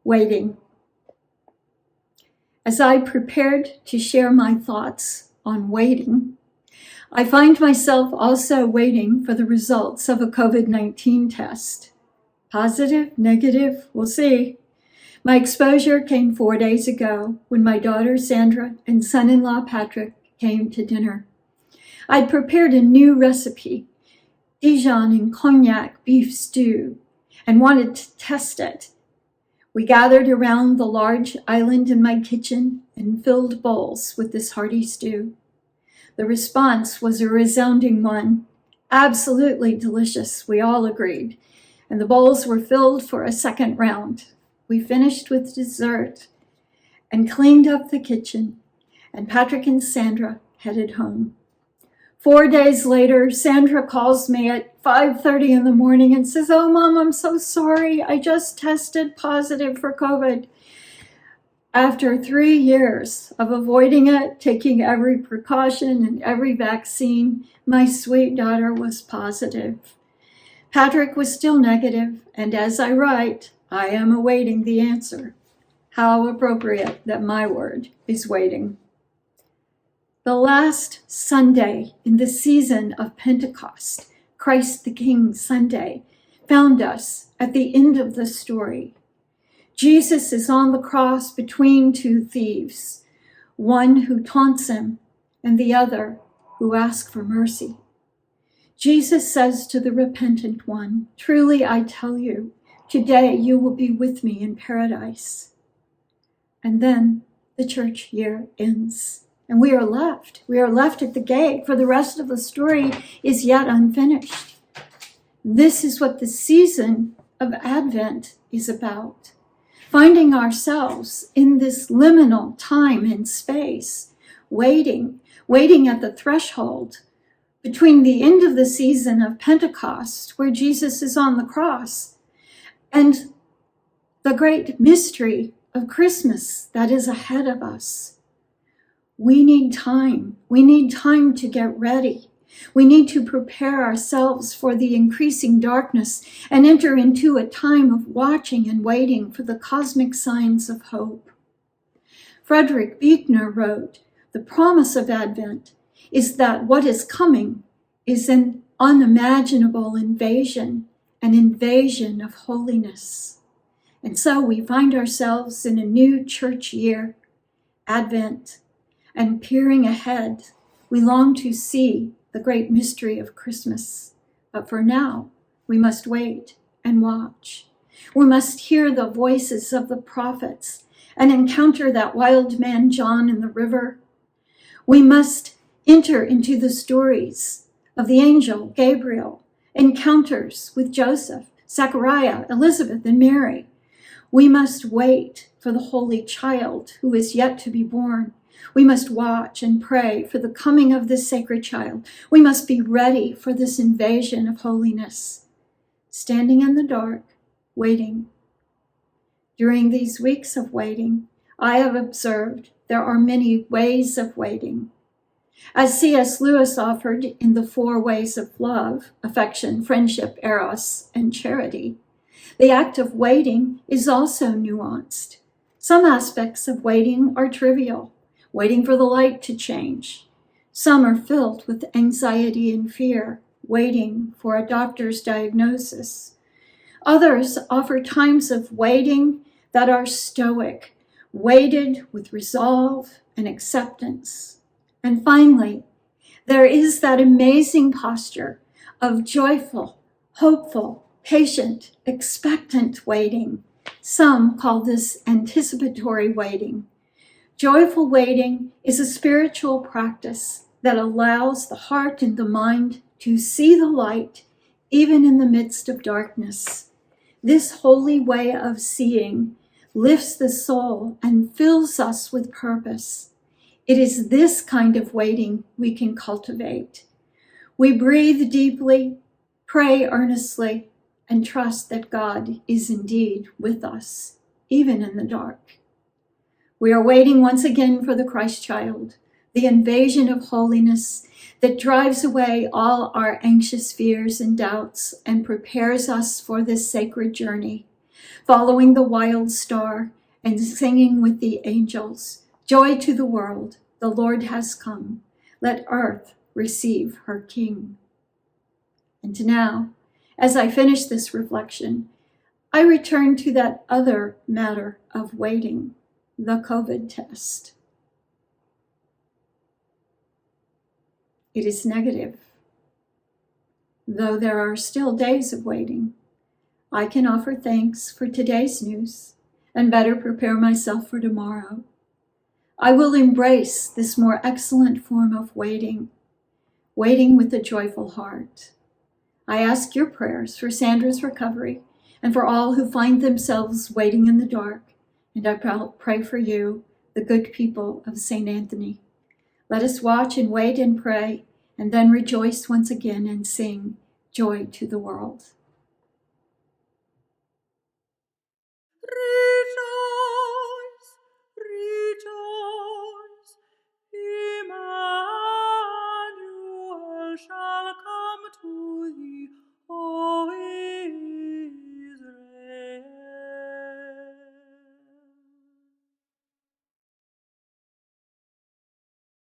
waiting. As I prepared to share my thoughts on waiting, I find myself also waiting for the results of a COVID-19 test. Positive, negative, we'll see. My exposure came 4 days ago when my daughter Sandra and son-in-law Patrick came to dinner. I'd prepared a new recipe, Dijon and cognac beef stew, and wanted to test it. We gathered around the large island in my kitchen and filled bowls with this hearty stew. The response was a resounding one. Absolutely delicious, we all agreed, and the bowls were filled for a second round. We finished with dessert and cleaned up the kitchen, and Patrick and Sandra headed home. 4 days later, Sandra calls me at 5:30 in the morning and says, "Oh, Mom, I'm so sorry. I just tested positive for COVID." After 3 years of avoiding it, taking every precaution and every vaccine, my sweet daughter was positive. Patrick was still negative, and as I write, I am awaiting the answer. How appropriate that my word is waiting. The last Sunday in the season of Pentecost, Christ the King Sunday, found us at the end of the story. Jesus is on the cross between two thieves, one who taunts him and the other who asks for mercy. Jesus says to the repentant one, "Truly I tell you, today you will be with me in paradise." And then the church year ends. And we are left at the gate, for the rest of the story is yet unfinished. This is what the season of Advent is about. Finding ourselves in this liminal time and space, waiting at the threshold between the end of the season of Pentecost, where Jesus is on the cross, and the great mystery of Christmas that is ahead of us. We need time. We need time to get ready. We need to prepare ourselves for the increasing darkness and enter into a time of watching and waiting for the cosmic signs of hope. Frederick Buechner wrote, "The promise of Advent is that what is coming is an unimaginable invasion, an invasion of holiness." And so we find ourselves in a new church year, Advent, and peering ahead, we long to see the great mystery of Christmas. But for now, we must wait and watch. We must hear the voices of the prophets and encounter that wild man John in the river. We must enter into the stories of the angel Gabriel, encounters with Joseph, Zechariah, Elizabeth, and Mary. We must wait for the Holy Child who is yet to be born. We must watch and pray for the coming of this sacred child. We must be ready for this invasion of holiness. Standing in the dark, waiting. During these weeks of waiting, I have observed there are many ways of waiting. As C.S. Lewis offered in the 4 ways of love, affection, friendship, eros, and charity, the act of waiting is also nuanced. Some aspects of waiting are trivial, waiting for the light to change. Some are filled with anxiety and fear, waiting for a doctor's diagnosis. Others offer times of waiting that are stoic, weighted with resolve and acceptance. And finally, there is that amazing posture of joyful, hopeful, patient, expectant waiting. Some call this anticipatory waiting. Joyful waiting is a spiritual practice that allows the heart and the mind to see the light even in the midst of darkness. This holy way of seeing lifts the soul and fills us with purpose. It is this kind of waiting we can cultivate. We breathe deeply, pray earnestly, and trust that God is indeed with us, even in the dark. We are waiting once again for the Christ child, the invasion of holiness that drives away all our anxious fears and doubts and prepares us for this sacred journey. following the wild star and singing with the angels, joy to the world, the Lord has come. Let earth receive her King. And now, as I finish this reflection, I return to that other matter of waiting, the COVID test. It is negative. Though there are still days of waiting, I can offer thanks for today's news and better prepare myself for tomorrow. I will embrace this more excellent form of waiting, waiting with a joyful heart. I ask your prayers for Sandra's recovery and for all who find themselves waiting in the dark, and I pray for you, the good people of St. Anthony. Let us watch and wait and pray, and then rejoice once again and sing joy to the world. Rejoice, rejoice, Emmanuel shall